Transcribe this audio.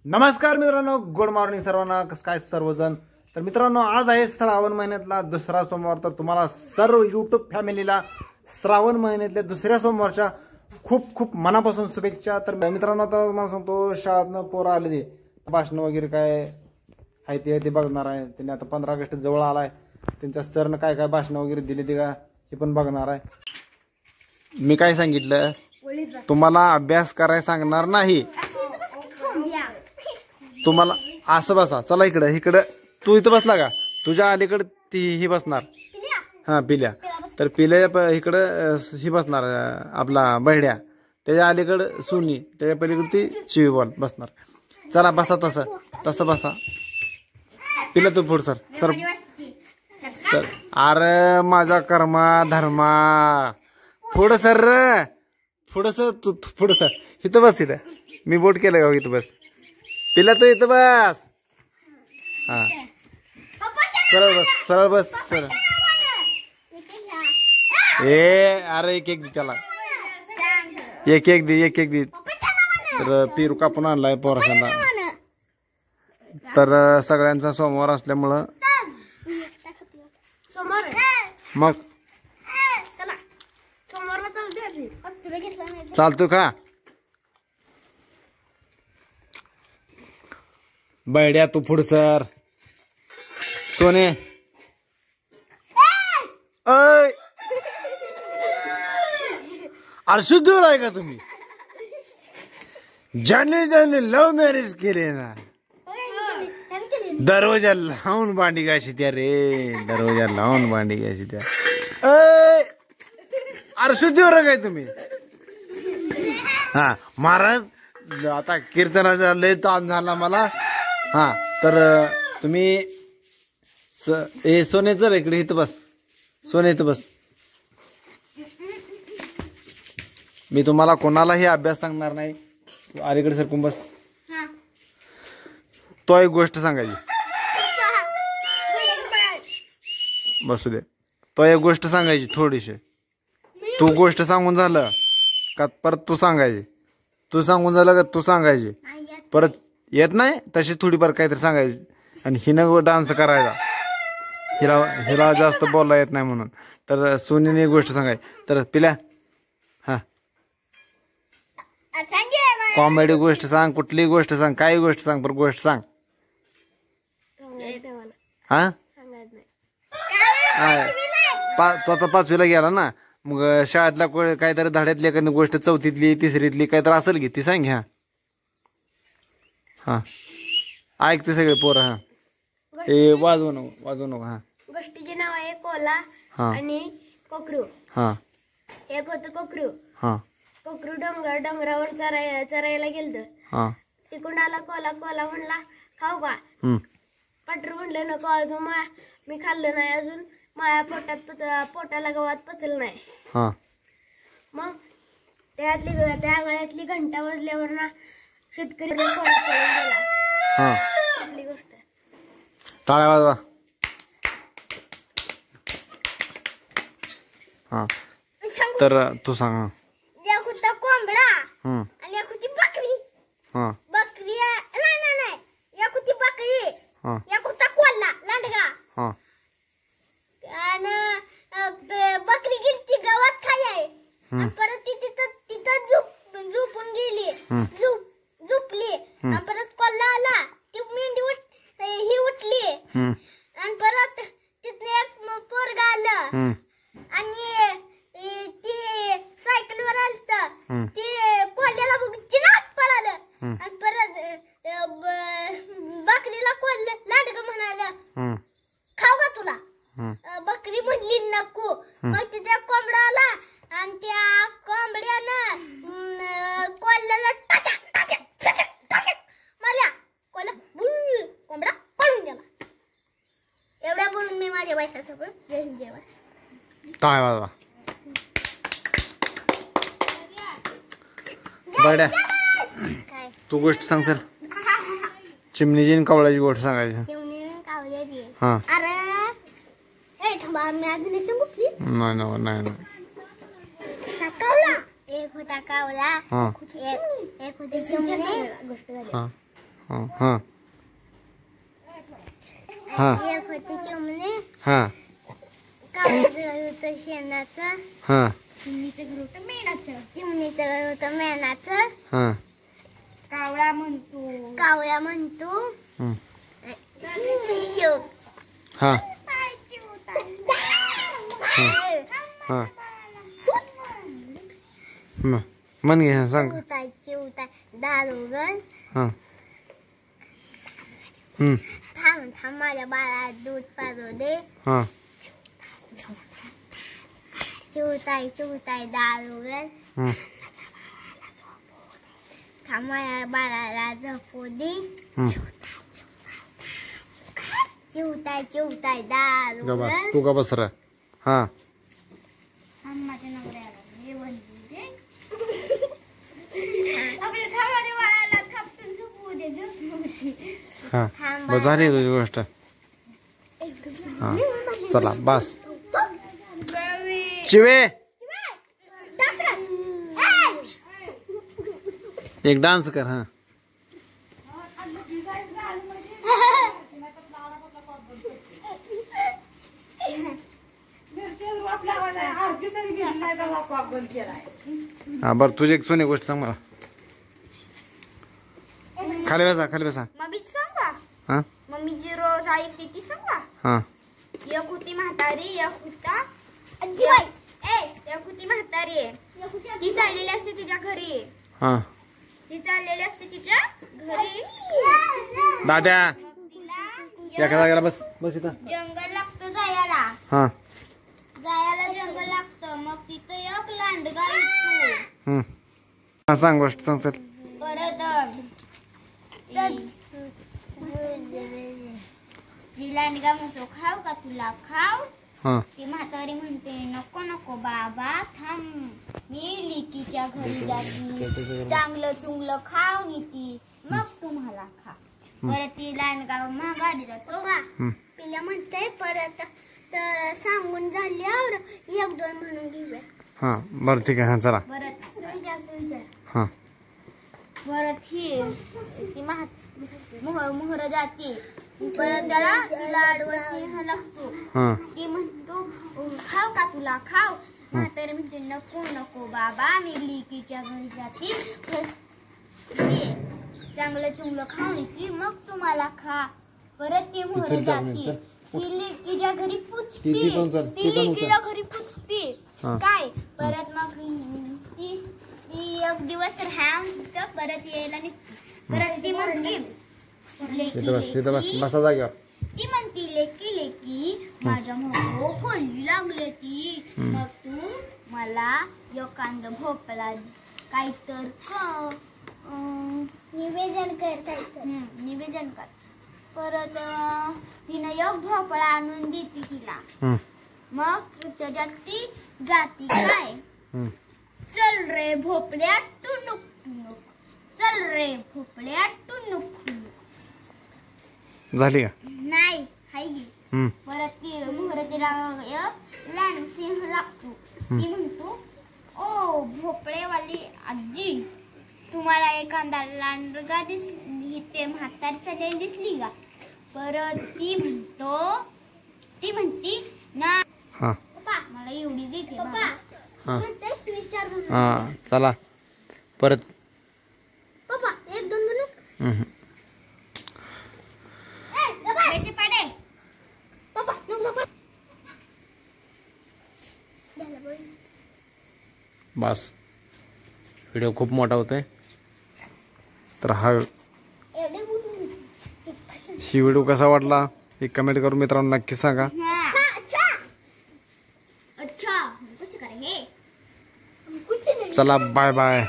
नमस्कार मित्रांनो, good morning सर्वांना. कसं काय सर्वजण. तर मित्रांनो, आज आहे श्रावण महिन्यातला दुसरा सोमवार. तर तुम्हाला सर्व यूट्यूब फॅमिलीला श्रावण महिन्यातल्या दुसऱ्या सोमवारच्या खूप खूप मनापासून शुभेच्छा. तर मित्रांनो, आता तुम्हाला सांगतो, शाळेतनं पोरं आले ते भाषण वगैरे काय आहे ते बघणार आहे. त्यांनी आता 15 ऑगस्ट जवळ आलाय, त्यांच्या सरनं काय काय भाषण वगैरे दिली ते का हे पण बघणार आहे. मी काय सांगितलं, तुम्हाला अभ्यास करायला सांगणार नाही. तुम्हाला असं बसा, चला इकडं तू इथं बसला का, तुझ्या अलीकडे ती ही बसणार. हा, पिल्या. तर पिल्या इकडं ही बसणार आपला बहिड्या, त्याच्या अलीकडं सुनी, त्याच्या पलीकडे ती चिवीबॉल बसणार. चला बसा, तसं बसा. पिल्या तू पुढ सर. अरे माझा कर्मा धर्मा, पुढं सर तू पुढं सर. इथं बस, इथं मी बोट केलं का, इथं बस. पिला तू इथं बस. हा, सरळ बस. अरे एक दे त्याला, एक दे. तर पेरू कापून आणलाय पोराशांना. तर सगळ्यांचा सोमवार असल्यामुळं मग चालतो का. बैड्या तू पुढ सर. सोने शुद्ध आहे का तुम्ही. ज्याने लव्ह मॅरेज केले ना, दरवाजा लावून भांडी घाशी त्या रे, दरवाजा लावून भांडी घाशी त्या. शुद्धीवर काय तुम्ही. हा महाराज, आता कीर्तनाचा लय ताण झाला मला. हा, तर तुम्ही सोने चल इकडे, इथं बस. सोने इथं बस. मी तुम्हाला कोणालाही अभ्यास सांगणार नाही. तू अलीकडे सरकून बस. तो एक गोष्ट सांगायची, बसू दे. तो एक गोष्ट सांगायची थोडीशी. तू गोष्ट सांगून झालं का परत तू सांगायची. तू सांगून झालं का तू सांगायची. परत येत नाही तशी थोडीफार काहीतरी सांगायची. आणि हिनं डान्स करायचा. हिला जास्त बोलला येत नाही म्हणून. तर सोनीने गोष्ट सांगायची. तर पिल्या, हा, कॉमेडी गोष्ट सांग, कुठली गोष्ट सांग, काही गोष्ट सांग, पर गोष्ट सांग. हा, तो आता 5वीला गेला ना, मग शाळेतला काहीतरी धड्यातली एखादी गोष्ट 4थीतली 3रीतली काहीतरी असेल की ती सांग. घ्या, हा, ऐकते सगळे पोरं. हा, वाजवू नको. हा, गोष्टीचे नाव आहे कोला आणि कोकरू. हा, एक होतं कोकरू. हा, कोकरू डोंगरावर चरायला गेलत. हा, तिकडून आला कोला म्हणला, खाऊ का. पाटरू म्हणलं नको, अजून मी खाल्लं नाही, अजून माझ्या पोटाला गवात पचलं नाही. हा, मग त्या गळ्यातली घंटा वाजल्यावर ना शेतकरी कोला पळून गेला. हा, आपली गोष्ट. टाळ्या वाजवा. हा, तर तू सांग. एक होता कोंबडा हम्म, आणि एक होती बकरी. हा, बकरी नाही, एक होती बकरी, हा, एक होता कोल्हा लांडगा. हा, आणि बकरी गेली गावात खाय. परत ती तिथं झोपून गेली. झोपली. आणि परत कोल्हा आला, ती मेंढी ही उठली. आणि परत तिथनं एक पोरगा आलं आणि ती सायकलवर आलत. ते कोल्ह्याला बघून चिनाट पळालं. आणि परत बकरीला लांडगं म्हणालं, खाऊ का तुला. बकरी म्हणली नको. मग तिथे कोंबडा आला आणि त्या कोंबड्यानं कोल्ह्याला मारल्या. कोंबडा पळून गेला. एवढ्या बोलून मी माझ्या वैशासोबत जय हिंद जय महाराष्ट्र. टाळ्या वाजवा. बड्या, तू गोष्ट सांग सर. चिमणीची आणि कावळ्याची गोष्ट सांगायची. हा, अरे मी अजून एक सांगू. नाही. कावळा एक होता कावळा. हा, एक होती चिमणी. हां हां हां एक होती चिमणी, हां कावळ्याचं घर होतं शेणाचं, हां चिमणीचं घर होतं मेणाचं, चिमणीचं घर होतं मेणाचं, हां कावळा म्हणतो हं. मी येऊ. हां हां म्हण घे हां सांग चिवताय दारुगण, हां थांब माझ्या बाळाला दूध पाजू दे. हां चिवताय दारुगण, थांब माझ्या बाळाला झोपू दे. चिवताय दारुगण, तू का बस रे. हां थांब माझ्या नवऱ्याला जेवण देऊ दे. आपल्या थांबाच्या बाळाला थापटून झोपू दे. हां थांब बस झाली तुझी गोष्ट. हां चला बस. चिवे एक डान्स कर. हां हां बरं तुझी एक सोनी गोष्ट सांग मला. खाली बसा. मम्मीची सांगा. हां मम्मीची रोज ऐकते ती सांगा. हां एक होती म्हातारी, एक होता आजीबाई. एक होती म्हातारी, ती चाललेली असते तिच्या घरी. हां ती चाललेली असते तिच्या घरी. दाद्या मग तिला एका जागेला बस इथं. जंगल लागतं जायला. हां जंगल लागतं. मग तिथं एक लांडगा येतो. हां सांग गोष्ट सांग सर. परत ती लांडगा म्हणतो खाऊ का तुला खाऊ. हां ती म्हातारी म्हणते नको नको बाबा थांब, मी लिकीच्या घरी जाती, चांगलं चुंगलं खाऊन येते मग तुम्हाला खा. परत ती लांडगा माघारी जातो. पिल्या म्हणते परत सांगून झाल्यावर 1-2 म्हणून घेऊया. हां बरं ठीक आहे. हां चला. परत हां परत ही ती मोहर जाते. परत त्याला लाडवा सिंह लागतो. हां ती म्हणतो खाऊ का तुला खाऊ. म्हातारी म्हणते नको नको बाबा मी लिकीच्या घरी जाते, चांगलं चुंगलं खाऊन येते मग तुम्हाला खा. परत ती मोहर जाते. ती लिकीच्या घरी पुजते. ती लिकीच्या घरी पुजते काय. परत मग ती एक दिवस राहून परत यायला निघते. परत ती म्हणते बसा जागेवर. ती म्हणती लेकी माझ्या मोठो खोली लागले ती, मग तू मला एखाद भोपळा काय तर निवेदन कर. परत तिनं एक भोपळा आणून देते तिला. मग त्याच्यात ती जाती काय. चल रे भोपळ्या टुनुक टुनुक, चल रे भोपळ्या टुनुक टुनुक. झाली का नाही हाय गी. परत ती मोहर तिला लांड सिंह लागतो. ती म्हणतो ओ भोपळेवाली आजी तुम्हाला एखादा लांडगा दिसली ते म्हातारी चाललेली दिसली का. परत ती म्हणती ना पप्पा मला एवढीच येते पप्पा. हां चला परत. पप्पा 1-2 म्हणून पाडे. पप्पा बस व्हिडिओ खूप मोठा होतोय तर ही व्हिडिओ कसा वाटला हे कमेंट करून मित्रांनो नक्की सांगा. अच्छा कुछ करेंगे कुछ नहीं. चला बाय बाय.